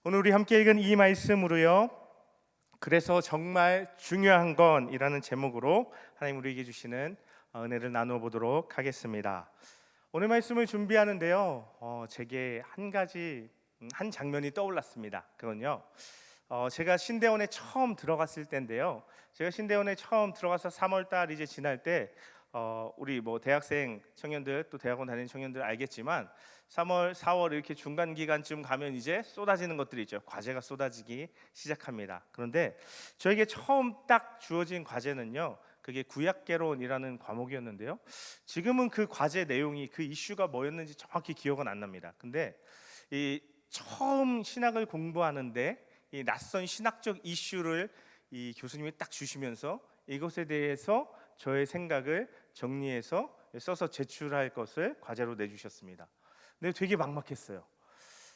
오늘 우리 함께 읽은 이 말씀으로요, 그래서 정말 중요한 건이라는 제목으로 하나님 우리에게 주시는 은혜를 나누어 보도록 하겠습니다. 오늘 말씀을 준비하는데요, 제게 한 장면이 떠올랐습니다. 그건요, 제가 신대원에 처음 들어갔을 때인데요. 제가 신대원에 처음 들어가서 3월 달 이제 지날 때, 우리 뭐 대학생 청년들, 또 대학원 다니는 청년들 알겠지만 3월, 4월 이렇게 중간 기간쯤 가면 이제 쏟아지는 것들이 있죠. 과제가 쏟아지기 시작합니다. 그런데 저에게 처음 딱 주어진 과제는요, 그게 구약개론이라는 과목이었는데요. 지금은 그 과제 내용이, 그 이슈가 뭐였는지 정확히 기억은 안 납니다. 근데 이 처음 신학을 공부하는데 이 낯선 신학적 이슈를 이 교수님이 딱 주시면서 이것에 대해서 저의 생각을 정리해서 써서 제출할 것을 과제로 내주셨습니다. 근데 되게 막막했어요.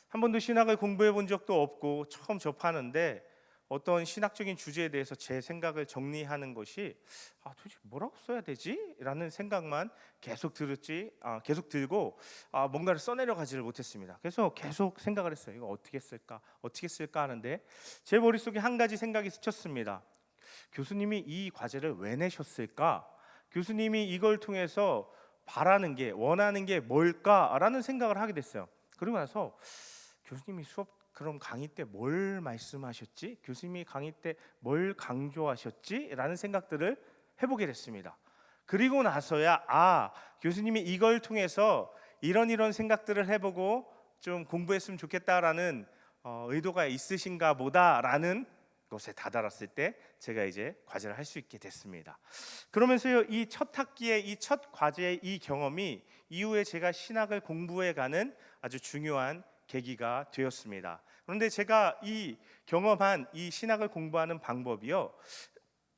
한 번도 신학을 공부해 본 적도 없고 처음 접하는데 어떤 신학적인 주제에 대해서 제 생각을 정리하는 것이 도대체 뭐라고 써야 되지? 라는 생각만 계속 들고 뭔가를 써내려 가지를 못했습니다. 그래서 계속 생각을 했어요. 이거 어떻게 쓸까 하는데 제 머릿속에 한 가지 생각이 스쳤습니다. 교수님이 이 과제를 왜 내셨을까? 교수님이 이걸 통해서 원하는 게 뭘까라는 생각을 하게 됐어요. 그러고 나서 교수님이 그럼 강의 때 뭘 말씀하셨지? 교수님이 강의 때 뭘 강조하셨지? 라는 생각들을 해보게 됐습니다. 그리고 나서야 교수님이 이걸 통해서 이런 생각들을 해보고 좀 공부했으면 좋겠다라는 의도가 있으신가 보다라는 것에 다다랐을 때 제가 이제 과제를 할 수 있게 됐습니다. 그러면서요, 이 첫 학기의 이 첫 과제의 이 경험이 이후에 제가 신학을 공부해가는 아주 중요한 계기가 되었습니다. 그런데 제가 이 경험한 이 신학을 공부하는 방법이요,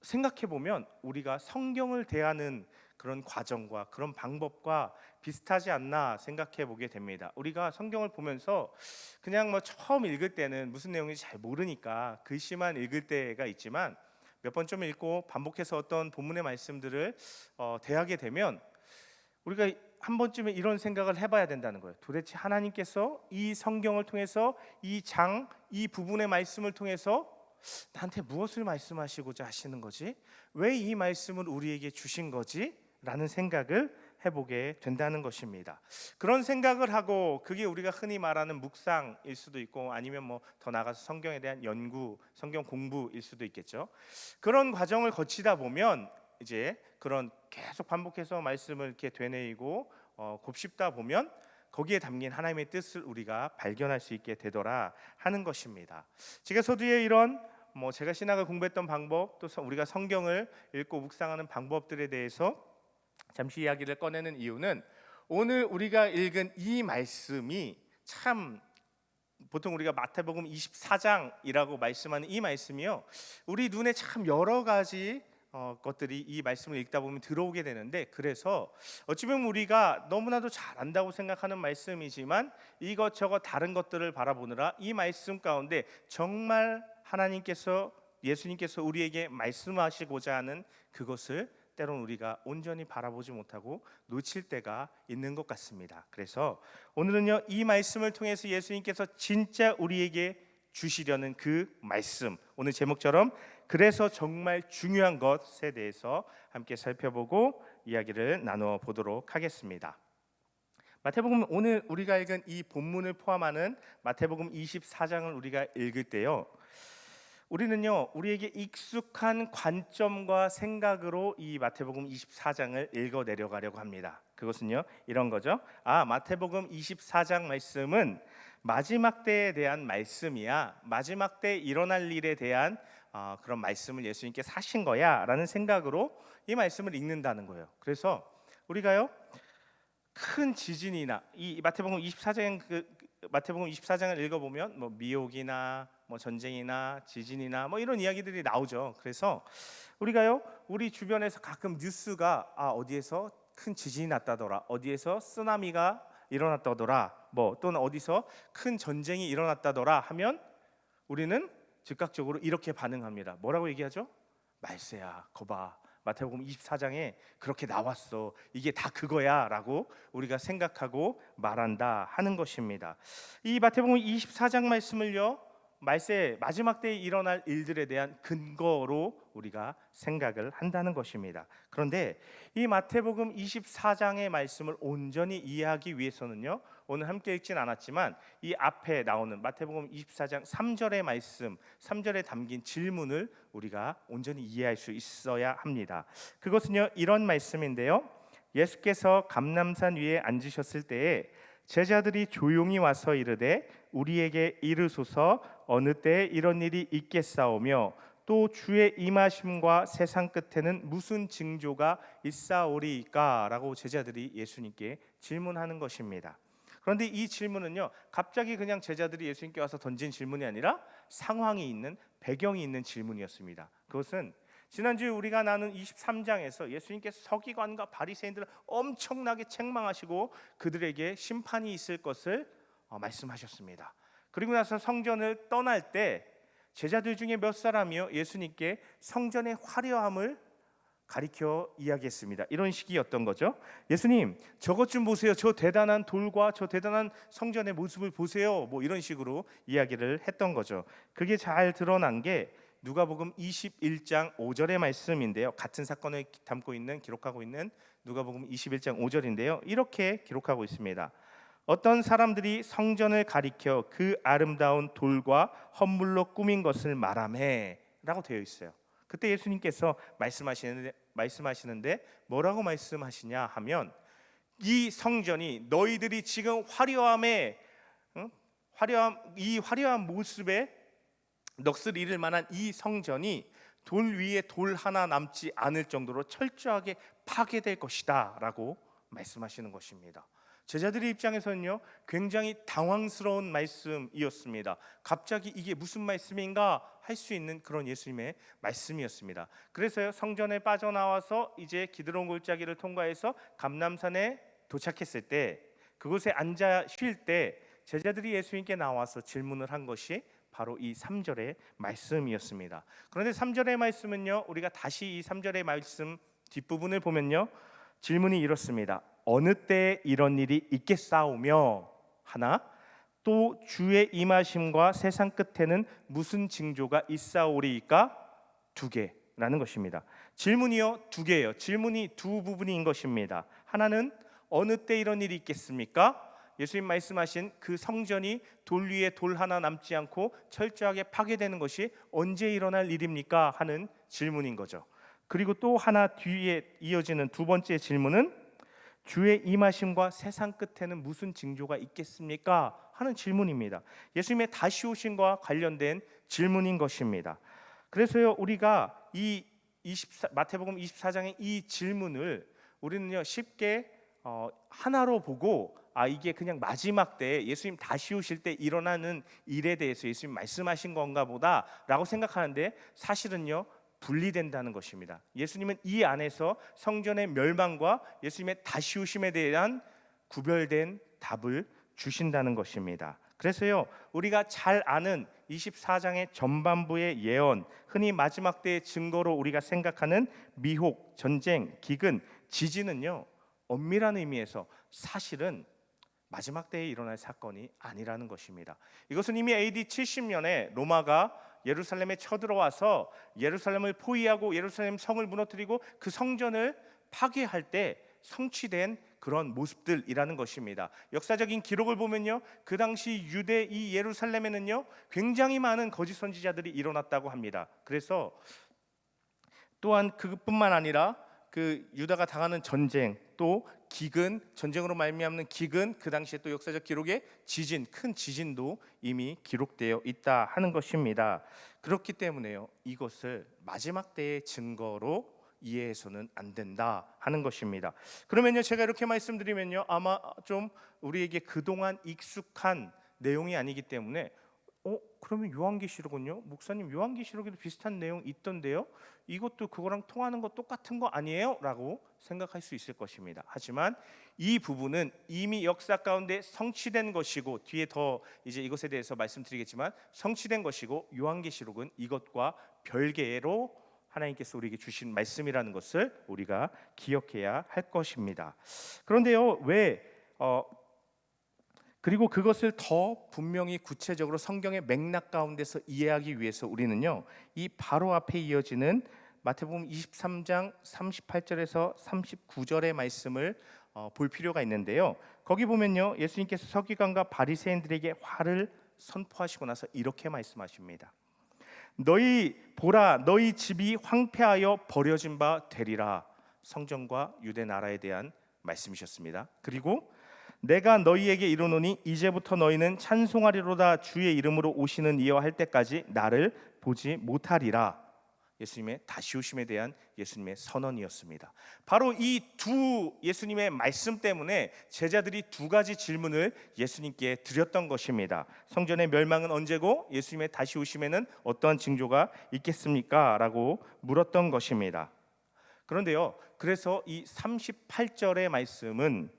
생각해 보면 우리가 성경을 대하는 그런 과정과 그런 방법과 비슷하지 않나 생각해 보게 됩니다. 우리가 성경을 보면서 그냥 뭐 처음 읽을 때는 무슨 내용인지 잘 모르니까 글씨만 읽을 때가 있지만 몇 번쯤 읽고 반복해서 어떤 본문의 말씀들을 대하게 되면 우리가 한 번쯤은 이런 생각을 해봐야 된다는 거예요. 도대체 하나님께서 이 성경을 통해서 이 부분의 말씀을 통해서 나한테 무엇을 말씀하시고자 하시는 거지? 왜 이 말씀을 우리에게 주신 거지? 라는 생각을 해보게 된다는 것입니다. 그런 생각을 하고, 그게 우리가 흔히 말하는 묵상일 수도 있고 아니면 뭐 더 나아가서 성경에 대한 연구, 성경 공부일 수도 있겠죠. 그런 과정을 거치다 보면 이제 그런 계속 반복해서 말씀을 이렇게 되뇌이고 곱씹다 보면 거기에 담긴 하나님의 뜻을 우리가 발견할 수 있게 되더라 하는 것입니다. 제가 서두에 이런 제가 신학을 공부했던 방법, 또 우리가 성경을 읽고 묵상하는 방법들에 대해서 잠시 이야기를 꺼내는 이유는, 오늘 우리가 읽은 이 말씀이 참, 보통 우리가 마태복음 24장이라고 말씀하는 이 말씀이요, 우리 눈에 참 여러 가지 것들이 이 말씀을 읽다 보면 들어오게 되는데, 그래서 어찌 보면 우리가 너무나도 잘 안다고 생각하는 말씀이지만 이것저것 다른 것들을 바라보느라 이 말씀 가운데 정말 예수님께서 우리에게 말씀하시고자 하는 그것을 때론 우리가 온전히 바라보지 못하고 놓칠 때가 있는 것 같습니다. 그래서 오늘은요, 이 말씀을 통해서 예수님께서 진짜 우리에게 주시려는 그 말씀, 오늘 제목처럼 그래서 정말 중요한 것에 대해서 함께 살펴보고 이야기를 나누어 보도록 하겠습니다. 마태복음, 오늘 우리가 읽은 이 본문을 포함하는 마태복음 24장을 우리가 읽을 때요, 우리는요, 우리에게 익숙한 관점과 생각으로 이 마태복음 24장을 읽어 내려가려고 합니다. 그것은요, 이런 거죠. 마태복음 24장 말씀은 마지막 때에 대한 말씀이야, 마지막 때 일어날 일에 대한 그런 말씀을 예수님께서 하신 거야 라는 생각으로 이 말씀을 읽는다는 거예요. 그래서 우리가요, 큰 지진이나 이 마태복음 24장을 읽어보면 뭐 미혹이나 뭐 전쟁이나 지진이나 뭐 이런 이야기들이 나오죠. 그래서 우리가요, 우리 주변에서 가끔 뉴스가 어디에서 큰 지진이 났다더라, 어디에서 쓰나미가 일어났다더라, 뭐 또는 어디서 큰 전쟁이 일어났다더라 하면 우리는 즉각적으로 이렇게 반응합니다. 뭐라고 얘기하죠? 말세야, 거봐, 마태복음 24장에 그렇게 나왔어, 이게 다 그거야 라고 우리가 생각하고 말한다 하는 것입니다. 이 마태복음 24장 말씀을요, 말세 마지막 때에 일어날 일들에 대한 근거로 우리가 생각을 한다는 것입니다. 그런데 이 마태복음 24장의 말씀을 온전히 이해하기 위해서는요, 오늘 함께 읽진 않았지만 이 앞에 나오는 마태복음 24장 3절의 말씀, 3절에 담긴 질문을 우리가 온전히 이해할 수 있어야 합니다. 그것은요, 이런 말씀인데요, 예수께서 감람산 위에 앉으셨을 때에 제자들이 조용히 와서 이르되 우리에게 이르소서 어느 때에 이런 일이 있겠사오며 또 주의 임하심과 세상 끝에는 무슨 징조가 있사오리이까? 라고 제자들이 예수님께 질문하는 것입니다. 그런데 이 질문은요, 갑자기 그냥 제자들이 예수님께 와서 던진 질문이 아니라 상황이 있는, 배경이 있는 질문이었습니다. 그것은 지난주에 우리가 나눈 23장에서 예수님께서 서기관과 바리새인들을 엄청나게 책망하시고 그들에게 심판이 있을 것을 말씀하셨습니다. 그리고 나서 성전을 떠날 때 제자들 중에 몇 사람이요, 예수님께 성전의 화려함을 가리켜 이야기했습니다. 이런 식이었던 거죠. 예수님, 저것 좀 보세요. 저 대단한 돌과 저 대단한 성전의 모습을 보세요. 뭐 이런 식으로 이야기를 했던 거죠. 그게 잘 드러난 게 누가복음 21장 5절의 말씀인데요. 같은 사건을 담고 있는, 기록하고 있는 누가복음 21장 5절인데요. 이렇게 기록하고 있습니다. 어떤 사람들이 성전을 가리켜 그 아름다운 돌과 헌물로 꾸민 것을 말하매 라고 되어 있어요. 그때 예수님께서 말씀하시는데 뭐라고 말씀하시냐 하면, 이 성전이 너희들이 지금 화려한 모습에 넋을 잃을 만한 이 성전이 돌 위에 돌 하나 남지 않을 정도로 철저하게 파괴될 것이다 라고 말씀하시는 것입니다. 제자들의 입장에서는요, 굉장히 당황스러운 말씀이었습니다. 갑자기 이게 무슨 말씀인가 할 수 있는 그런 예수님의 말씀이었습니다. 그래서요, 성전에 빠져나와서 이제 기드론 골짜기를 통과해서 감람산에 도착했을 때, 그곳에 앉아 쉴 때 제자들이 예수님께 나와서 질문을 한 것이 바로 이 3절의 말씀이었습니다. 그런데 3절의 말씀은요, 우리가 다시 이 3절의 말씀 뒷부분을 보면요, 질문이 이렇습니다. 어느 때에 이런 일이 있겠사오며 하나, 또 주의 임하심과 세상 끝에는 무슨 징조가 있사오리이까? 두 개라는 것입니다. 질문이요, 두 개예요. 질문이 두 부분인 것입니다. 하나는 어느 때 이런 일이 있겠습니까? 예수님 말씀하신 그 성전이 돌 위에 돌 하나 남지 않고 철저하게 파괴되는 것이 언제 일어날 일입니까? 하는 질문인 거죠. 그리고 또 하나 뒤에 이어지는 두 번째 질문은 주의 임하심과 세상 끝에는 무슨 징조가 있겠습니까? 하는 질문입니다. 예수님의 다시 오심과 관련된 질문인 것입니다. 그래서요, 우리가 이 마태복음 24장의 이 질문을 우리는요, 쉽게 하나로 보고 이게 그냥 마지막 때 예수님 다시 오실 때 일어나는 일에 대해서 예수님 말씀하신 건가 보다라고 생각하는데, 사실은요, 분리된다는 것입니다. 예수님은 이 안에서 성전의 멸망과 예수님의 다시 오심에 대한 구별된 답을 주신다는 것입니다. 그래서요, 우리가 잘 아는 24장의 전반부의 예언, 흔히 마지막 때의 증거로 우리가 생각하는 미혹, 전쟁, 기근, 지진은요, 엄밀한 의미에서 사실은 마지막 때에 일어날 사건이 아니라는 것입니다. 이것은 이미 AD 70년에 로마가 예루살렘에 쳐들어와서 예루살렘을 포위하고 예루살렘 성을 무너뜨리고 그 성전을 파괴할 때 성취된 그런 모습들이라는 것입니다. 역사적인 기록을 보면요, 그 당시 유대 이 예루살렘에는요, 굉장히 많은 거짓 선지자들이 일어났다고 합니다. 그래서 또한 그뿐만 아니라 그 유다가 당하는 전쟁, 또 기근, 전쟁으로 말미암는 기근, 그 당시에 또 역사적 기록에 지진, 큰 지진도 이미 기록되어 있다 하는 것입니다. 그렇기 때문에요, 이것을 마지막 때의 증거로 이해해서는 안 된다 하는 것입니다. 그러면요, 제가 이렇게 말씀드리면요, 아마 좀 우리에게 그동안 익숙한 내용이 아니기 때문에 그러면 요한계시록은요? 목사님, 요한계시록에도 비슷한 내용 있던데요? 이것도 그거랑 통하는 거 똑같은 거 아니에요? 라고 생각할 수 있을 것입니다. 하지만 이 부분은 이미 역사 가운데 성취된 것이고, 뒤에 더 이제 이것에 대해서 말씀드리겠지만 성취된 것이고, 요한계시록은 이것과 별개로 하나님께서 우리에게 주신 말씀이라는 것을 우리가 기억해야 할 것입니다. 그런데요, 왜 그리고 그것을 더 분명히 구체적으로 성경의 맥락 가운데서 이해하기 위해서 우리는요, 이 바로 앞에 이어지는 마태복음 23장 38절에서 39절의 말씀을 볼 필요가 있는데요. 거기 보면요, 예수님께서 서기관과 바리새인들에게 화를 선포하시고 나서 이렇게 말씀하십니다. 너희 보라, 너희 집이 황폐하여 버려진 바 되리라. 성전과 유대 나라에 대한 말씀이셨습니다. 그리고 내가 너희에게 이르노니 이제부터 너희는 찬송하리로다 주의 이름으로 오시는 이여 할 때까지 나를 보지 못하리라. 예수님의 다시 오심에 대한 예수님의 선언이었습니다. 바로 이 두 예수님의 말씀 때문에 제자들이 두 가지 질문을 예수님께 드렸던 것입니다. 성전의 멸망은 언제고 예수님의 다시 오심에는 어떠한 징조가 있겠습니까? 라고 물었던 것입니다. 그런데요, 그래서 이 38절의 말씀은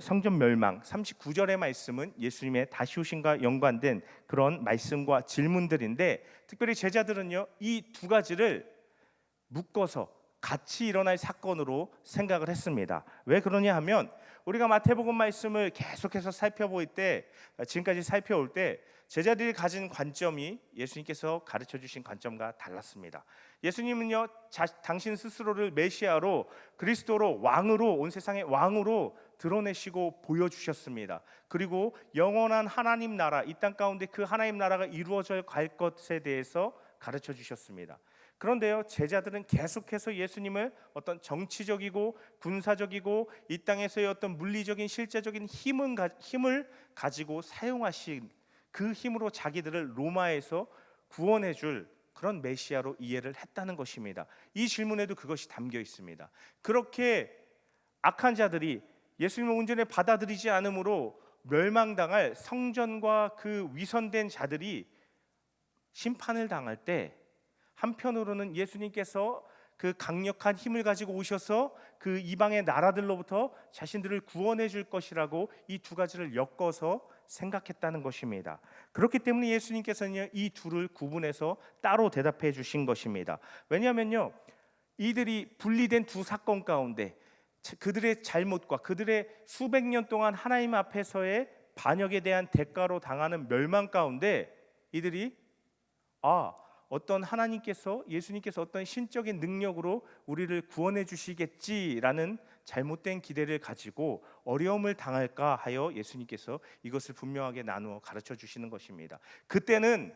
성전 멸망, 39절의 말씀은 예수님의 다시 오심과 연관된 그런 말씀과 질문들인데, 특별히 제자들은요, 이 두 가지를 묶어서 같이 일어날 사건으로 생각을 했습니다. 왜 그러냐 하면 우리가 마태복음 말씀을 계속해서 살펴볼 때, 지금까지 살펴올 때 제자들이 가진 관점이 예수님께서 가르쳐 주신 관점과 달랐습니다. 예수님은요, 당신 스스로를 메시아로, 그리스도로, 왕으로, 온 세상의 왕으로 드러내시고 보여주셨습니다. 그리고 영원한 하나님 나라, 이 땅 가운데 그 하나님 나라가 이루어져 갈 것에 대해서 가르쳐 주셨습니다. 그런데요, 제자들은 계속해서 예수님을 어떤 정치적이고 군사적이고 이 땅에서의 어떤 물리적인 실제적인 힘을 가지고 사용하신 그 힘으로 자기들을 로마에서 구원해 줄 그런 메시아로 이해를 했다는 것입니다. 이 질문에도 그것이 담겨 있습니다. 그렇게 악한 자들이 예수님을 온전히 받아들이지 않으므로 멸망당할 성전과 그 위선된 자들이 심판을 당할 때, 한편으로는 예수님께서 그 강력한 힘을 가지고 오셔서 그 이방의 나라들로부터 자신들을 구원해 줄 것이라고 이 두 가지를 엮어서 생각했다는 것입니다. 그렇기 때문에 예수님께서는 이 둘을 구분해서 따로 대답해 주신 것입니다. 왜냐하면요, 이들이 분리된 두 사건 가운데 그들의 잘못과 그들의 수백 년 동안 하나님 앞에서의 반역에 대한 대가로 당하는 멸망 가운데 이들이 어떤 하나님께서, 예수님께서 어떤 신적인 능력으로 우리를 구원해 주시겠지라는 잘못된 기대를 가지고 어려움을 당할까 하여 예수님께서 이것을 분명하게 나누어 가르쳐 주시는 것입니다. 그때는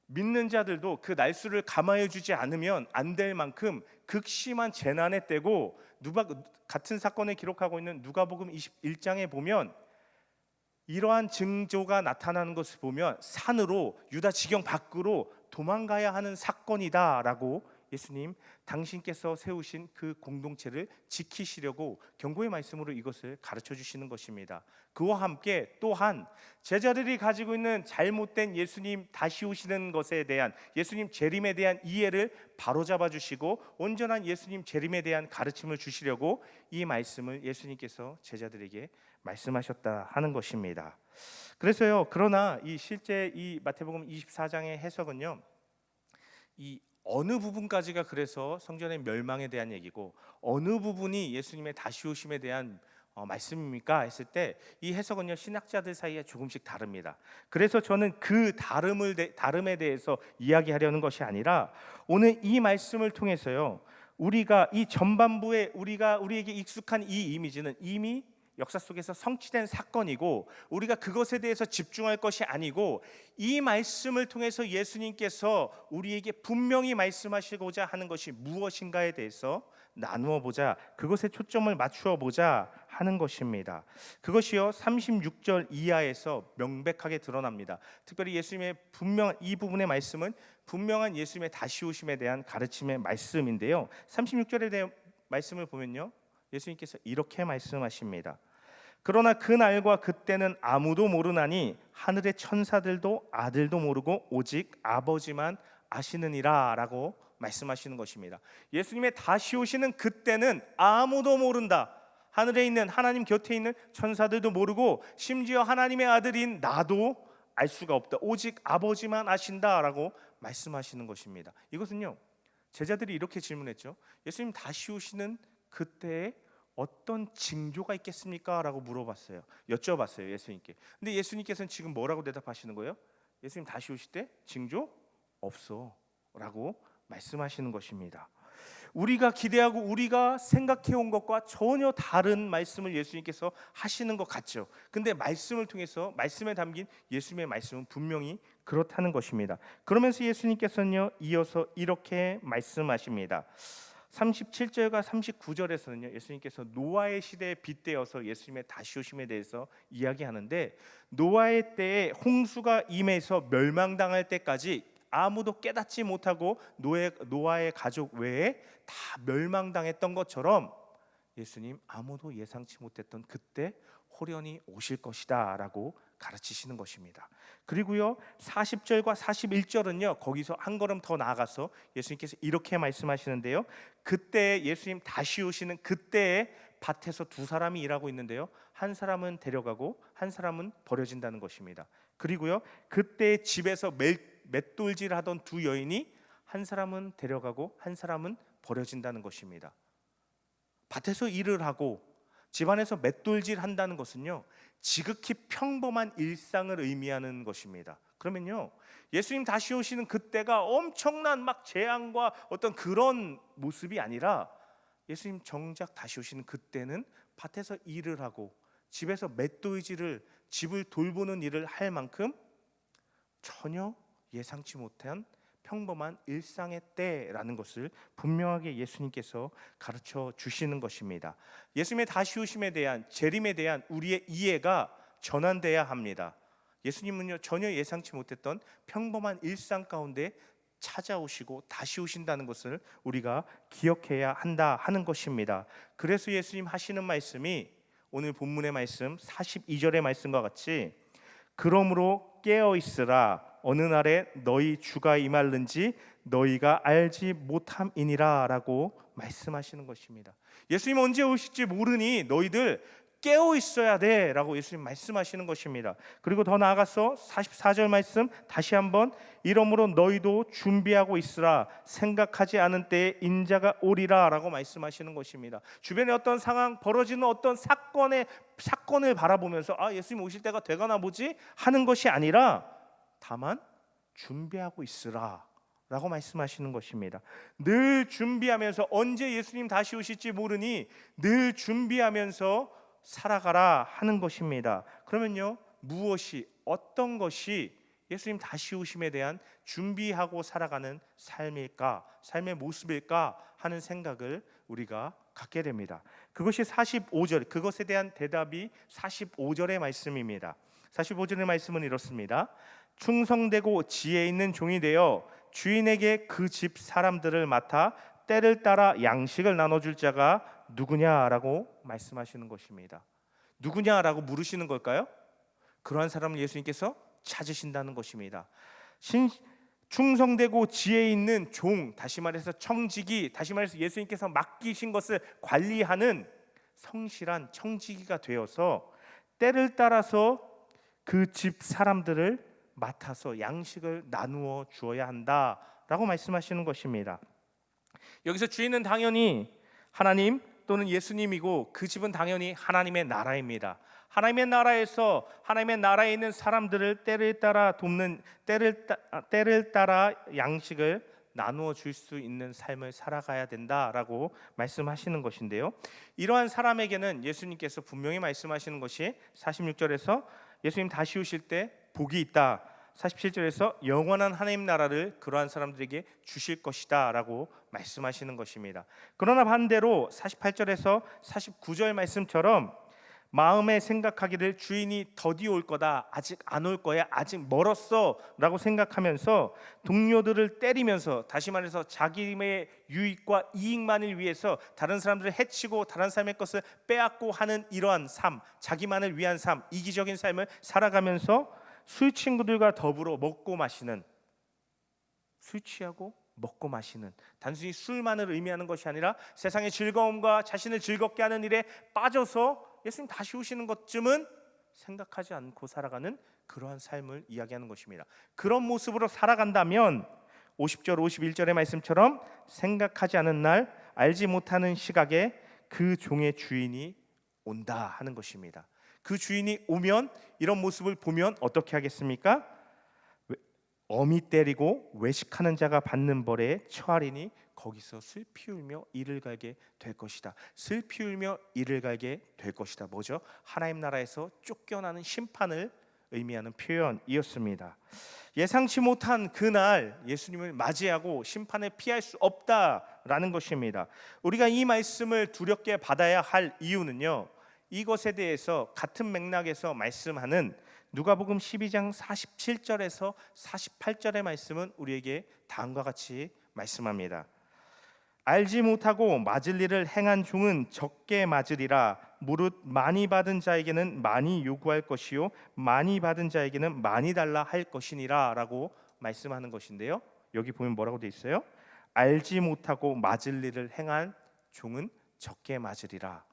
믿는 자들도 그 날수를 감화해 주지 않으면 안 될 만큼 극심한 재난의 때고, 같은 사건을 기록하고 있는 누가복음 21장에 보면 이러한 징조가 나타나는 것을 보면 산으로, 유다 지경 밖으로 도망가야 하는 사건이다라고 예수님 당신께서 세우신 그 공동체를 지키시려고 경고의 말씀으로 이것을 가르쳐 주시는 것입니다. 그와 함께 또한 제자들이 가지고 있는 잘못된 예수님 다시 오시는 것에 대한, 예수님 재림에 대한 이해를 바로잡아 주시고 온전한 예수님 재림에 대한 가르침을 주시려고 이 말씀을 예수님께서 제자들에게 말씀하셨다 하는 것입니다. 그래서요, 그러나 이 실제 이 마태복음 24장의 해석은요, 이 어느 부분까지가 그래서 성전의 멸망에 대한 얘기고 어느 부분이 예수님의 다시 오심에 대한 말씀입니까? 했을 때 이 해석은요, 신학자들 사이에 조금씩 다릅니다. 그래서 저는 그 다름에 대해서 이야기하려는 것이 아니라 오늘 이 말씀을 통해서요, 우리가 이 전반부에 우리에게 익숙한 이 이미지는 이미 역사 속에서 성취된 사건이고 우리가 그것에 대해서 집중할 것이 아니고 이 말씀을 통해서 예수님께서 우리에게 분명히 말씀하시고자 하는 것이 무엇인가에 대해서 나누어 보자, 그것에 초점을 맞추어 보자 하는 것입니다. 그것이요, 36절 이하에서 명백하게 드러납니다. 특별히 예수님의 이 부분의 말씀은 분명한 예수님의 다시 오심에 대한 가르침의 말씀인데요, 36절에 대한 말씀을 보면요, 예수님께서 이렇게 말씀하십니다. 그러나 그 날과 그때는 아무도 모르나니 하늘의 천사들도 아들도 모르고 오직 아버지만 아시느니라 라고 말씀하시는 것입니다. 예수님의 다시 오시는 그때는 아무도 모른다. 하늘에 있는, 하나님 곁에 있는 천사들도 모르고 심지어 하나님의 아들인 나도 알 수가 없다. 오직 아버지만 아신다라고 말씀하시는 것입니다. 이것은요, 제자들이 이렇게 질문했죠. 예수님 다시 오시는 그때에 어떤 징조가 있겠습니까? 라고 물어봤어요. 여쭤봤어요, 예수님께. 근데 예수님께서는 지금 뭐라고 대답하시는 거예요? 예수님 다시 오실 때 징조 없어 라고 말씀하시는 것입니다. 우리가 기대하고 우리가 생각해 온 것과 전혀 다른 말씀을 예수님께서 하시는 것 같죠. 근데 말씀을 통해서 말씀에 담긴 예수님의 말씀은 분명히 그렇다는 것입니다. 그러면서 예수님께서는요, 이어서 이렇게 말씀하십니다. 37절과 39절에서는요, 예수님께서 노아의 시대에 빗대어서 예수님의 다시 오심에 대해서 이야기하는데, 노아의 때에 홍수가 임해서 멸망당할 때까지 아무도 깨닫지 못하고 노아의 가족 외에 다 멸망당했던 것처럼 예수님 아무도 예상치 못했던 그때 호련히 오실 것이다 라고 가르치시는 것입니다. 그리고요 40절과 41절은요 거기서 한 걸음 더 나아가서 예수님께서 이렇게 말씀하시는데요, 그때 예수님 다시 오시는 그때에 밭에서 두 사람이 일하고 있는데요, 한 사람은 데려가고 한 사람은 버려진다는 것입니다. 그리고요 그때 집에서 맷돌질 하던 두 여인이 한 사람은 데려가고 한 사람은 버려진다는 것입니다. 밭에서 일을 하고 집안에서 맷돌질 한다는 것은요 지극히 평범한 일상을 의미하는 것입니다. 그러면요 예수님 다시 오시는 그때가 엄청난 막 재앙과 어떤 그런 모습이 아니라 예수님 정작 다시 오시는 그때는 밭에서 일을 하고 집에서 맷돌질을 집을 돌보는 일을 할 만큼 전혀 예상치 못한 평범한 일상의 때라는 것을 분명하게 예수님께서 가르쳐 주시는 것입니다. 예수님의 다시 오심에 대한 재림에 대한 우리의 이해가 전환돼야 합니다. 예수님은요 전혀 예상치 못했던 평범한 일상 가운데 찾아오시고 다시 오신다는 것을 우리가 기억해야 한다 하는 것입니다. 그래서 예수님 하시는 말씀이 오늘 본문의 말씀 42절의 말씀과 같이 그러므로 깨어 있으라 어느 날에 너희 주가 임할는지 너희가 알지 못함이니라 라고 말씀하시는 것입니다. 예수님 언제 오실지 모르니 너희들 깨어 있어야 돼 라고 예수님 말씀하시는 것입니다. 그리고 더 나아가서 44절 말씀 다시 한번 이러므로 너희도 준비하고 있으라 생각하지 않은 때에 인자가 오리라 라고 말씀하시는 것입니다. 주변에 어떤 상황 벌어지는 어떤 사건을 바라보면서 예수님 오실 때가 되거나 보지 하는 것이 아니라 다만 준비하고 있으라 라고 말씀하시는 것입니다. 늘 준비하면서 언제 예수님 다시 오실지 모르니 늘 준비하면서 살아가라 하는 것입니다. 그러면요 무엇이 어떤 것이 예수님 다시 오심에 대한 준비하고 살아가는 삶일까, 삶의 모습일까 하는 생각을 우리가 갖게 됩니다. 그것이 45절, 그것에 대한 대답이 45절의 말씀입니다. 45절의 말씀은 이렇습니다. 충성되고 지혜 있는 종이 되어 주인에게 그 집 사람들을 맡아 때를 따라 양식을 나눠줄 자가 누구냐라고 말씀하시는 것입니다. 누구냐라고 물으시는 걸까요? 그러한 사람을 예수님께서 찾으신다는 것입니다. 충성되고 지혜 있는 종, 다시 말해서 청지기, 다시 말해서 예수님께서 맡기신 것을 관리하는 성실한 청지기가 되어서 때를 따라서 그 집 사람들을 맡아서 양식을 나누어 주어야 한다라고 말씀하시는 것입니다. 여기서 주인은 당연히 하나님 또는 예수님이고 그 집은 당연히 하나님의 나라입니다. 하나님의 나라에서 하나님의 나라에 있는 사람들을 때를 따라 돕는 때를 따라 양식을 나누어 줄 수 있는 삶을 살아가야 된다라고 말씀하시는 것인데요. 이러한 사람에게는 예수님께서 분명히 말씀하시는 것이 46절에서 예수님 다시 오실 때 복이 있다. 47절에서 영원한 하나님 나라를 그러한 사람들에게 주실 것이다 라고 말씀하시는 것입니다. 그러나 반대로 48절에서 49절 말씀처럼 마음에 생각하기를 주인이 더디 올 거다, 아직 안 올 거야, 아직 멀었어 라고 생각하면서 동료들을 때리면서, 다시 말해서 자기의 유익과 이익만을 위해서 다른 사람들을 해치고 다른 사람의 것을 빼앗고 하는 이러한 삶, 자기만을 위한 삶, 이기적인 삶을 살아가면서 술 친구들과 더불어 먹고 마시는, 술 취하고 먹고 마시는, 단순히 술만을 의미하는 것이 아니라 세상의 즐거움과 자신을 즐겁게 하는 일에 빠져서 예수님 다시 오시는 것쯤은 생각하지 않고 살아가는 그러한 삶을 이야기하는 것입니다. 그런 모습으로 살아간다면 50절 51절의 말씀처럼 생각하지 않은 날, 알지 못하는 시각에 그 종의 주인이 온다 하는 것입니다. 그 주인이 오면 이런 모습을 보면 어떻게 하겠습니까? 어미 때리고 외식하는 자가 받는 벌에 처하리니 거기서 슬피 울며 이를 갈게 될 것이다. 슬피 울며 이를 갈게 될 것이다. 뭐죠? 하나님 나라에서 쫓겨나는 심판을 의미하는 표현이었습니다. 예상치 못한 그날 예수님을 맞이하고 심판을 피할 수 없다라는 것입니다. 우리가 이 말씀을 두렵게 받아야 할 이유는요, 이것에 대해서 같은 맥락에서 말씀하는 누가복음 12장 47절에서 48절의 말씀은 우리에게 다음과 같이 말씀합니다. 알지 못하고 맞을 일을 행한 종은 적게 맞으리라. 무릇 많이 받은 자에게는 많이 요구할 것이요 많이 받은 자에게는 많이 달라 할 것이니라 라고 말씀하는 것인데요, 여기 보면 뭐라고 되어 있어요? 알지 못하고 맞을 일을 행한 종은 적게 맞으리라.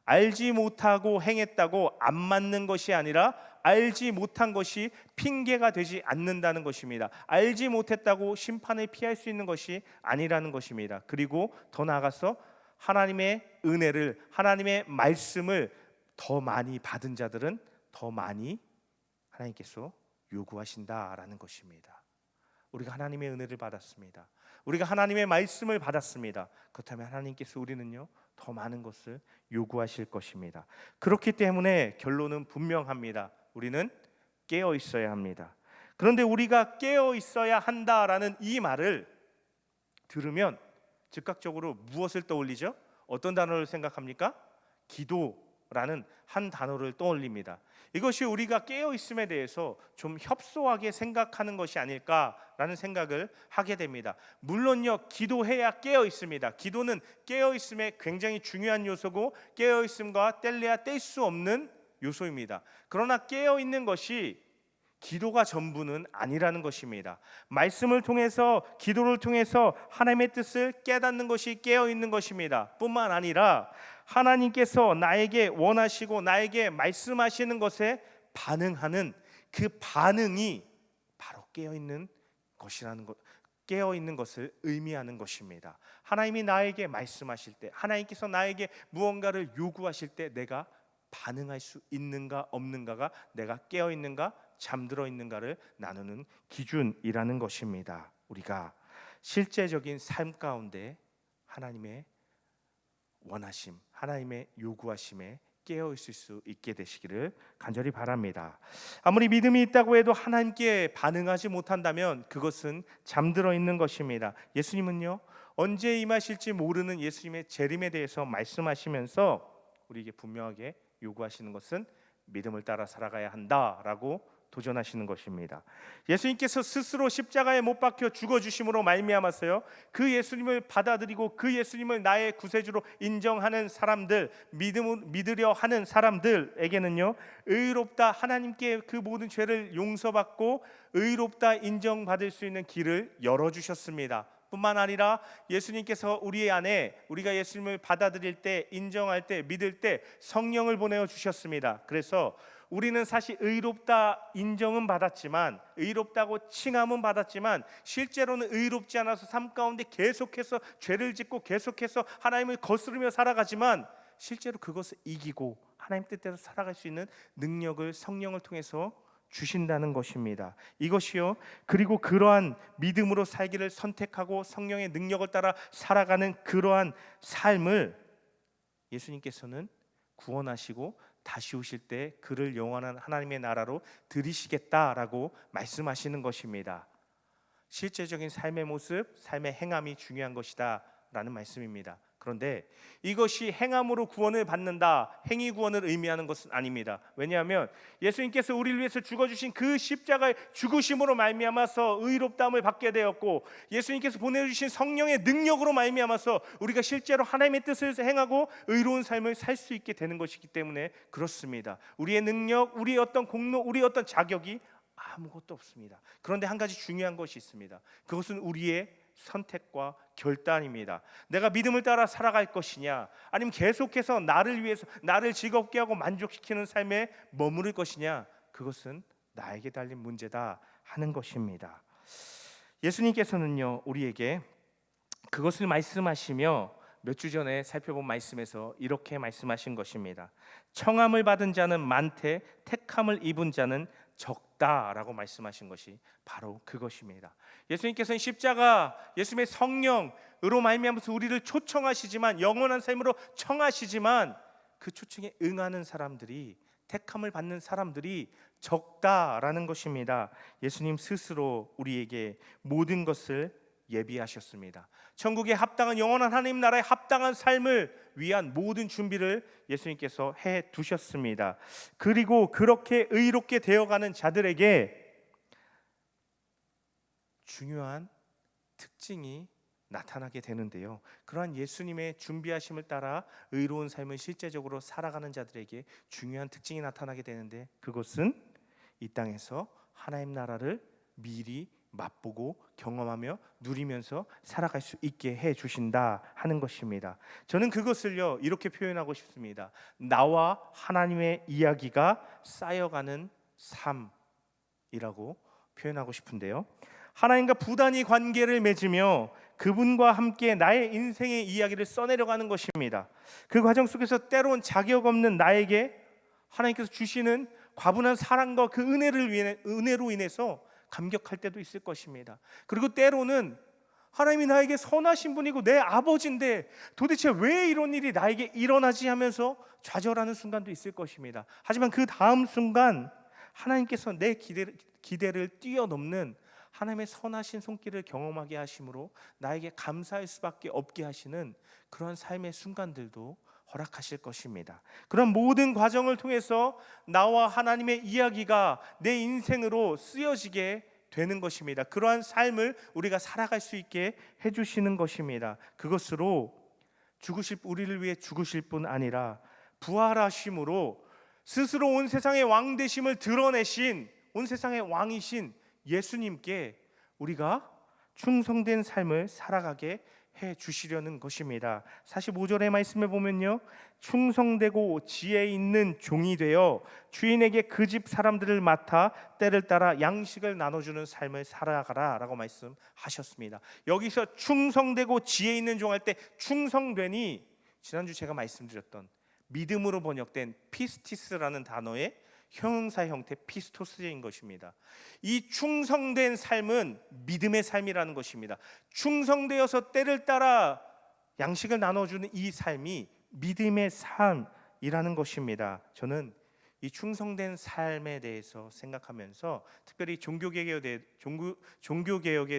알지 못하고 행했다고 안 맞는 것이 아니라 알지 못한 것이 핑계가 되지 않는다는 것입니다. 알지 못했다고 심판을 피할 수 있는 것이 아니라는 것입니다. 그리고 더 나아가서 하나님의 은혜를, 하나님의 말씀을 더 많이 받은 자들은 더 많이 하나님께서 요구하신다라는 것입니다. 우리가 하나님의 은혜를 받았습니다. 우리가 하나님의 말씀을 받았습니다. 그렇다면 하나님께서 우리는요, 더 많은 것을 요구하실 것입니다. 그렇기 때문에 결론은 분명합니다. 우리는 깨어 있어야 합니다. 그런데 우리가 깨어 있어야 한다라는 이 말을 들으면 즉각적으로 무엇을 떠올리죠? 어떤 단어를 생각합니까? 기도라는 한 단어를 떠올립니다. 이것이 우리가 깨어 있음에 대해서 좀 협소하게 생각하는 것이 아닐까라는 생각을 하게 됩니다. 물론요, 기도해야 깨어 있습니다. 기도는 깨어 있음에 굉장히 중요한 요소고 깨어 있음과 뗄래야 뗄 수 없는 요소입니다. 그러나 깨어 있는 것이 기도가 전부는 아니라는 것입니다. 말씀을 통해서, 기도를 통해서 하나님의 뜻을 깨닫는 것이 깨어 있는 것입니다. 뿐만 아니라 하나님께서 나에게 원하시고 나에게 말씀하시는 것에 반응하는 그 반응이 바로 깨어 있는 것이라는 것, 깨어 있는 것을 의미하는 것입니다. 하나님이 나에게 말씀하실 때, 하나님께서 나에게 무언가를 요구하실 때 내가 반응할 수 있는가 없는가가 내가 깨어 있는가 잠들어 있는가를 나누는 기준이라는 것입니다. 우리가 실제적인 삶 가운데 하나님의 원하심, 하나님의 요구하심에 깨어 있을 수 있게 되시기를 간절히 바랍니다. 아무리 믿음이 있다고 해도 하나님께 반응하지 못한다면 그것은 잠들어 있는 것입니다. 예수님은요, 언제 임하실지 모르는 예수님의 재림에 대해서 말씀하시면서 우리에게 분명하게 요구하시는 것은 믿음을 따라 살아가야 한다라고 도전하시는 것입니다. 예수님께서 스스로 십자가에 못 박혀 죽어주심으로 말미암아서요, 그 예수님을 받아들이고 그 예수님을 나의 구세주로 인정하는 사람들, 믿으려 하는 사람들에게는요, 의롭다, 하나님께 그 모든 죄를 용서받고 의롭다 인정받을 수 있는 길을 열어주셨습니다. 뿐만 아니라 예수님께서 우리 안에, 우리가 예수님을 받아들일 때, 인정할 때, 믿을 때 성령을 보내어 주셨습니다. 그래서 우리는 사실 의롭다 인정은 받았지만, 의롭다고 칭함은 받았지만 실제로는 의롭지 않아서 삶 가운데 계속해서 죄를 짓고 계속해서 하나님을 거스르며 살아가지만 실제로 그것을 이기고 하나님 뜻대로 살아갈 수 있는 능력을 성령을 통해서 주신다는 것입니다. 이것이요, 그리고 그러한 믿음으로 살기를 선택하고 성령의 능력을 따라 살아가는 그러한 삶을 예수님께서는 구원하시고 다시 오실 때 그를 영원한 하나님의 나라로 들이시겠다라고 말씀하시는 것입니다. 실제적인 삶의 모습, 삶의 행함이 중요한 것이다 라는 말씀입니다. 그런데 이것이 행함으로 구원을 받는다, 행위 구원을 의미하는 것은 아닙니다. 왜냐하면 예수님께서 우리를 위해서 죽어주신 그 십자가의 죽으심으로 말미암아서 의롭다함을 받게 되었고, 예수님께서 보내주신 성령의 능력으로 말미암아서 우리가 실제로 하나님의 뜻을 행하고 의로운 삶을 살 수 있게 되는 것이기 때문에 그렇습니다. 우리의 능력, 우리의 어떤 공로, 우리의 어떤 자격이 아무것도 없습니다. 그런데 한 가지 중요한 것이 있습니다. 그것은 우리의 선택과 결단입니다. 내가 믿음을 따라 살아갈 것이냐, 아니면 계속해서 나를 위해서 나를 즐겁게 하고 만족시키는 삶에 머무를 것이냐, 그것은 나에게 달린 문제다 하는 것입니다. 예수님께서는요, 우리에게 그것을 말씀하시며 몇 주 전에 살펴본 말씀에서 이렇게 말씀하신 것입니다. 청함을 받은 자는 많되 택함을 입은 자는 적다라고 말씀하신 것이 바로 그것입니다. 예수님께서는 십자가, 예수님의 성령으로 말미암아서 우리를 초청하시지만, 영원한 삶으로 청하시지만, 그 초청에 응하는 사람들이, 택함을 받는 사람들이 적다라는 것입니다. 예수님 스스로 우리에게 모든 것을 예비하셨습니다. 천국에 합당한, 영원한 하나님 나라에 합당한 삶을 위한 모든 준비를 예수님께서 해 두셨습니다. 그리고 그렇게 의롭게 되어가는 자들에게 중요한 특징이 나타나게 되는데요. 그러한 예수님의 준비하심을 따라 의로운 삶을 실제적으로 살아가는 자들에게 중요한 특징이 나타나게 되는데, 그것은 이 땅에서 하나님 나라를 미리 맛보고 경험하며 누리면서 살아갈 수 있게 해 주신다 하는 것입니다. 저는 그것을요 이렇게 표현하고 싶습니다. 나와 하나님의 이야기가 쌓여가는 삶이라고 표현하고 싶은데요. 하나님과 부단히 관계를 맺으며 그분과 함께 나의 인생의 이야기를 써내려가는 것입니다. 그 과정 속에서 때론 자격 없는 나에게 하나님께서 주시는 과분한 사랑과 그 은혜로 인해서 감격할 때도 있을 것입니다. 그리고 때로는 하나님이 나에게 선하신 분이고 내 아버지인데 도대체 왜 이런 일이 나에게 일어나지 하면서 좌절하는 순간도 있을 것입니다. 하지만 그 다음 순간 하나님께서 내 기대를 뛰어넘는 하나님의 선하신 손길을 경험하게 하심으로 나에게 감사할 수밖에 없게 하시는 그런 삶의 순간들도 허락하실 것입니다. 그런 모든 과정을 통해서 나와 하나님의 이야기가 내 인생으로 쓰여지게 되는 것입니다. 그러한 삶을 우리가 살아갈 수 있게 해주시는 것입니다. 그것으로 우리를 위해 죽으실 뿐 아니라 부활하심으로 스스로 온 세상의 왕 되심을 드러내신, 온 세상의 왕이신 예수님께 우리가 충성된 삶을 살아가게 해 주시려는 것입니다. 45절의 말씀에 보면요, 충성되고 지혜 있는 종이 되어 주인에게 그 집 사람들을 맡아 때를 따라 양식을 나눠주는 삶을 살아가라 라고 말씀하셨습니다. 여기서 충성되고 지혜 있는 종 할 때 충성되니, 지난주 제가 말씀드렸던 믿음으로 번역된 피스티스라는 단어의 형용사 형태 피스토스인 것입니다. 이 충성된 삶은 믿음의 삶이라는 것입니다. 충성되어서 때를 따라 양식을 나눠주는 이 삶이 믿음의 삶이라는 것입니다. 저는 이 충성된 삶에 대해서 생각하면서 특별히 종교개혁에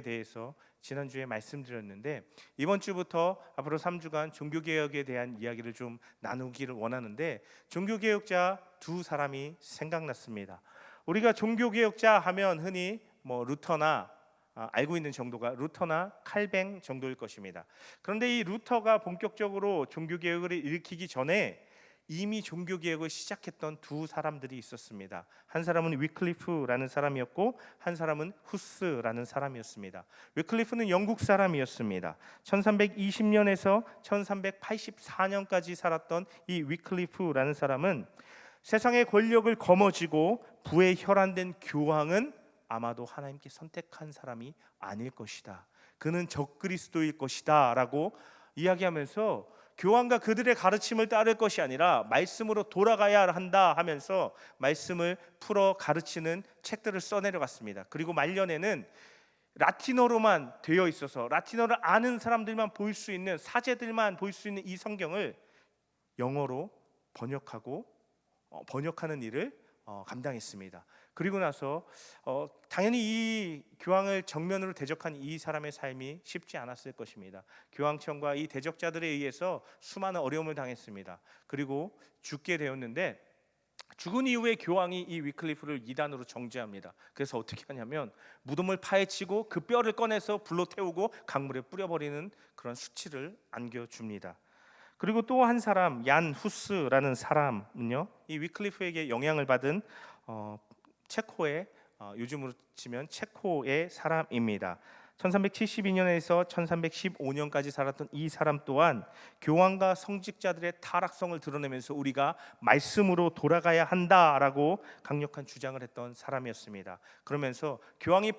대해서 지난주에 말씀드렸는데, 이번 주부터 앞으로 3주간 종교개혁에 대한 이야기를 좀 나누기를 원하는데, 종교개혁자 두 사람이 생각났습니다. 우리가 종교개혁자 하면 흔히 루터나 알고 있는 정도가 루터나 칼뱅 정도일 것입니다. 그런데 이 루터가 본격적으로 종교개혁을 일으키기 전에 이미 종교개혁을 시작했던 두 사람들이 있었습니다. 한 사람은 위클리프라는 사람이었고 한 사람은 후스라는 사람이었습니다. 위클리프는 영국 사람이었습니다. 1320년에서 1384년까지 살았던 이 위클리프라는 사람은 세상의 권력을 거머쥐고 부에 혈안된 교황은 아마도 하나님께 선택한 사람이 아닐 것이다, 그는 적그리스도일 것이다 라고 이야기하면서 교황과 그들의 가르침을 따를 것이 아니라 말씀으로 돌아가야 한다 하면서 말씀을 풀어 가르치는 책들을 써내려갔습니다. 그리고 말년에는 라틴어로만 되어 있어서 라틴어를 아는 사람들만 볼 수 있는, 사제들만 볼 수 있는 이 성경을 영어로 번역하는 일을 감당했습니다. 그리고 나서 당연히 이 교황을 정면으로 대적한 이 사람의 삶이 쉽지 않았을 것입니다. 교황청과 이 대적자들에 의해서 수많은 어려움을 당했습니다. 그리고 죽게 되었는데, 죽은 이후에 교황이 이 위클리프를 이단으로 정죄합니다. 그래서 어떻게 하냐면 무덤을 파헤치고 그 뼈를 꺼내서 불로 태우고 강물에 뿌려버리는 그런 수치를 안겨줍니다. 그리고 또 한 사람, 얀 후스라는 사람은요, 이 위클리프에게 영향을 받은 체코의 요즘으로 치면 체코의 사람입니다. 1372년에서 1315년까지 살았던 이 사람 또한 교황과 성직자들의 타락성을 드러내면서 우리가 말씀으로 돌아가야 한다라고 강력한 주장을 했던 사람이었습니다. 그러면서 교황이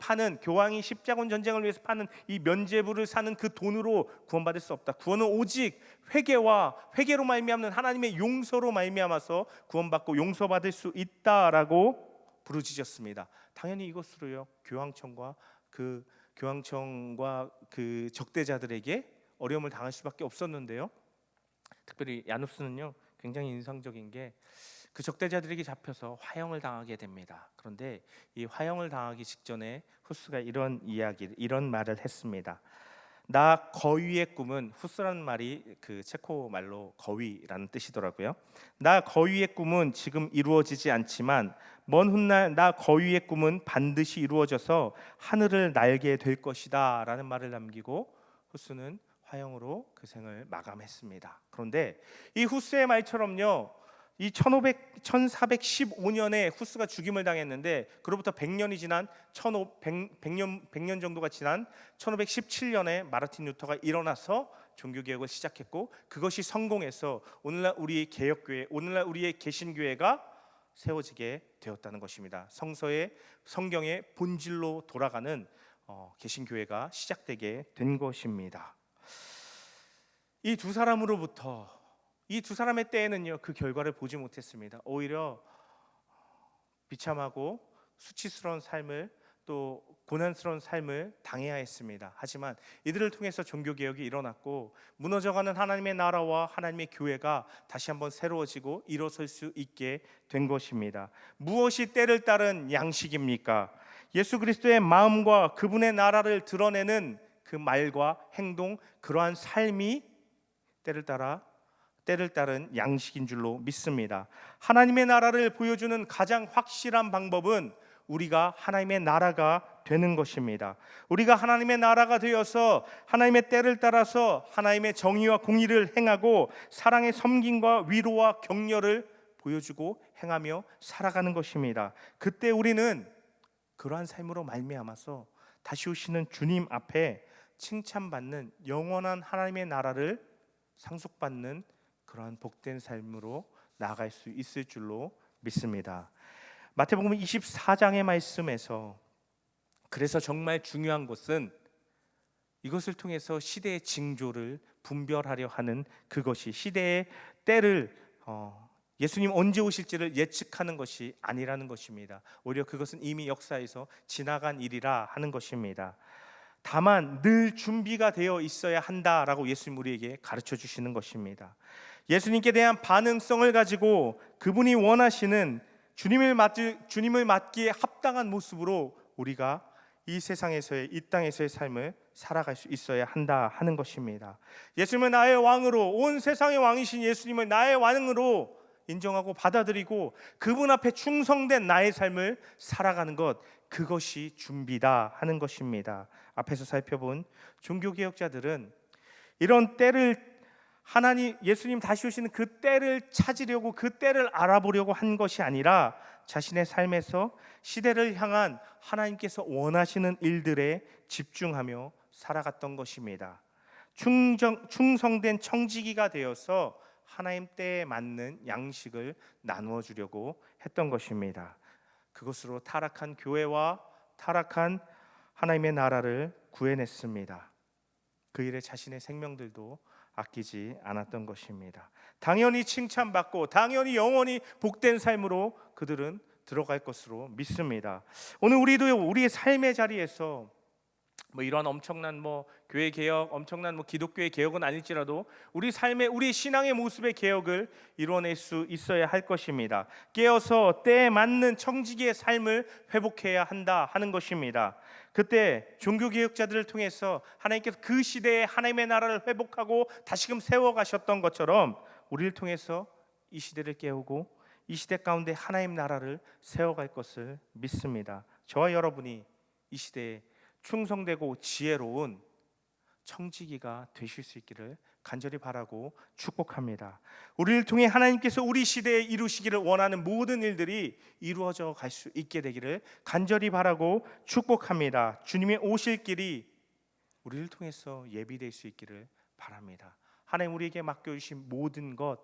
십자군 전쟁을 위해서 파는 이 면죄부를 사는 그 돈으로 구원받을 수 없다. 구원은 오직 회개로 말미암는 하나님의 용서로 말미암아서 구원받고 용서받을 수 있다라고 부르짖었습니다. 당연히 이것으로요 교황청과 그 적대자들에게 어려움을 당할 수밖에 없었는데요. 특별히 야누스는요 굉장히 인상적인 게 그 적대자들에게 잡혀서 화형을 당하게 됩니다. 그런데 이 화형을 당하기 직전에 후스가 이런 말을 했습니다. 나 거위의 꿈은, 후스라는 말이 그 체코 말로 거위라는 뜻이더라고요. 나 거위의 꿈은 지금 이루어지지 않지만 먼 훗날 나 거위의 꿈은 반드시 이루어져서 하늘을 날게 될 것이다 라는 말을 남기고 후스는 화형으로 그 생을 마감했습니다. 그런데 이 후스의 말처럼요, 이 1415년에 후스가 죽임을 당했는데 그로부터 100년이 지난 100년 정도가 지난 1517년에 마르틴 루터가 일어나서 종교개혁을 시작했고, 그것이 성공해서 오늘날 우리의 개혁교회, 오늘날 우리의 개신교회가 세워지게 되었다는 것입니다. 성경의 본질로 돌아가는 개신교회가 시작되게 된 것입니다. 이 두 사람의 때에는요 그 결과를 보지 못했습니다. 오히려 비참하고 수치스러운 삶을, 또 고난스러운 삶을 당해야 했습니다. 하지만 이들을 통해서 종교개혁이 일어났고 무너져가는 하나님의 나라와 하나님의 교회가 다시 한번 새로워지고 일어설 수 있게 된 것입니다. 무엇이 때를 따른 양식입니까? 예수 그리스도의 마음과 그분의 나라를 드러내는 그 말과 행동, 그러한 삶이 때를 따른 양식인 줄로 믿습니다. 하나님의 나라를 보여주는 가장 확실한 방법은 우리가 하나님의 나라가 되는 것입니다. 우리가 하나님의 나라가 되어서 하나님의 때를 따라서 하나님의 정의와 공의를 행하고 사랑의 섬김과 위로와 격려를 보여주고 행하며 살아가는 것입니다. 그때 우리는 그러한 삶으로 말미암아서 다시 오시는 주님 앞에 칭찬받는 영원한 하나님의 나라를 상속받는 그러한 복된 삶으로 나아갈 수 있을 줄로 믿습니다. 마태복음 24장의 말씀에서 그래서 정말 중요한 것은 이것을 통해서 시대의 징조를 분별하려 하는 그것이, 시대의 때를 예수님 언제 오실지를 예측하는 것이 아니라는 것입니다. 오히려 그것은 이미 역사에서 지나간 일이라 하는 것입니다. 다만 늘 준비가 되어 있어야 한다라고 예수님 우리에게 가르쳐 주시는 것입니다. 예수님께 대한 반응성을 가지고 그분이 원하시는 주님을 맞기에 합당한 모습으로 우리가 이 땅에서의 삶을 살아갈 수 있어야 한다 하는 것입니다. 예수님은 나의 왕으로, 온 세상의 왕이신 예수님을 나의 왕으로 인정하고 받아들이고 그분 앞에 충성된 나의 삶을 살아가는 것, 그것이 준비다 하는 것입니다. 앞에서 살펴본 종교개혁자들은 이런 때를, 예수님 다시 오시는 그 때를 찾으려고, 그 때를 알아보려고 한 것이 아니라 자신의 삶에서 시대를 향한 하나님께서 원하시는 일들에 집중하며 살아갔던 것입니다. 충성된 청지기가 되어서 하나님 때에 맞는 양식을 나누어 주려고 했던 것입니다. 그것으로 타락한 교회와 타락한 하나님의 나라를 구해냈습니다. 그 일에 자신의 생명들도 아끼지 않았던 것입니다. 당연히 칭찬받고 당연히 영원히 복된 삶으로 그들은 들어갈 것으로 믿습니다. 오늘 우리도 우리의 삶의 자리에서 이러한 엄청난 교회 개혁, 엄청난 기독교의 개혁은 아닐지라도 우리 삶의, 우리 신앙의 모습의 개혁을 이루어낼 수 있어야 할 것입니다. 깨어서 때에 맞는 청지기의 삶을 회복해야 한다 하는 것입니다. 그때 종교개혁자들을 통해서 하나님께서 그 시대에 하나님의 나라를 회복하고 다시금 세워가셨던 것처럼 우리를 통해서 이 시대를 깨우고 이 시대 가운데 하나님 나라를 세워갈 것을 믿습니다. 저와 여러분이 이 시대에 충성되고 지혜로운 청지기가 되실 수 있기를 간절히 바라고 축복합니다. 우리를 통해 하나님께서 우리 시대에 이루시기를 원하는 모든 일들이 이루어져 갈 수 있게 되기를 간절히 바라고 축복합니다. 주님의 오실 길이 우리를 통해서 예비될 수 있기를 바랍니다. 하나님 우리에게 맡겨주신 모든 것,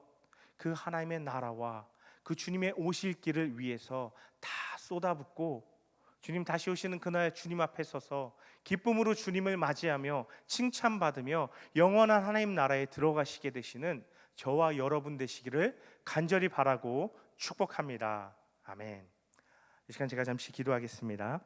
그 하나님의 나라와 그 주님의 오실 길을 위해서 다 쏟아붓고 주님 다시 오시는 그날 주님 앞에 서서 기쁨으로 주님을 맞이하며 칭찬받으며 영원한 하나님 나라에 들어가시게 되시는 저와 여러분 되시기를 간절히 바라고 축복합니다. 아멘. 이 시간 제가 잠시 기도하겠습니다.